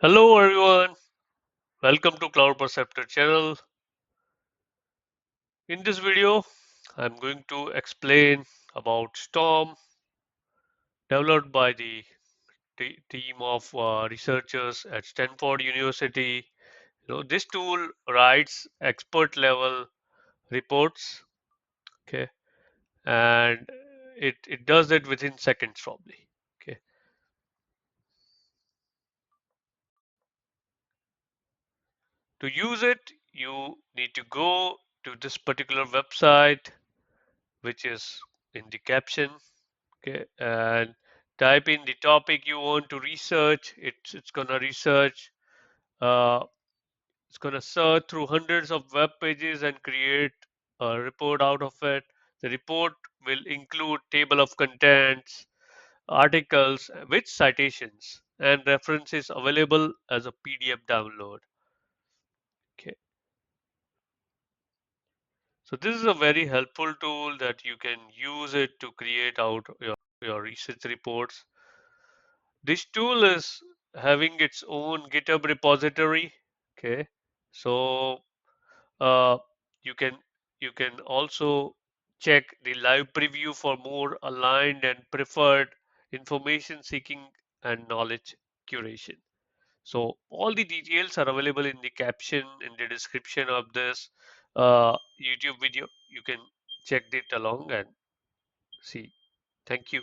Hello everyone, welcome to Cloud Perceptor channel. In this video, I'm going to explain about Storm developed by the team of researchers at Stanford University. This tool writes expert level reports, okay, and it does it within seconds probably. Okay. To use it, you need to go to this particular website, which is in the caption. Okay, and type in the topic you want to research. It's gonna research. Uh, it's gonna search through hundreds of web pages and create a report out of it. The report will include table of contents, articles with citations and references available as a PDF download. Okay, so this is a very helpful tool that you can use it to create out your research reports. This tool is having its own GitHub repository. Okay, so uh, you can you can also check the live preview for more aligned and preferred information seeking and knowledge curation. So all the details are available in the caption in the description of this YouTube video. You can check it along and see. Thank you.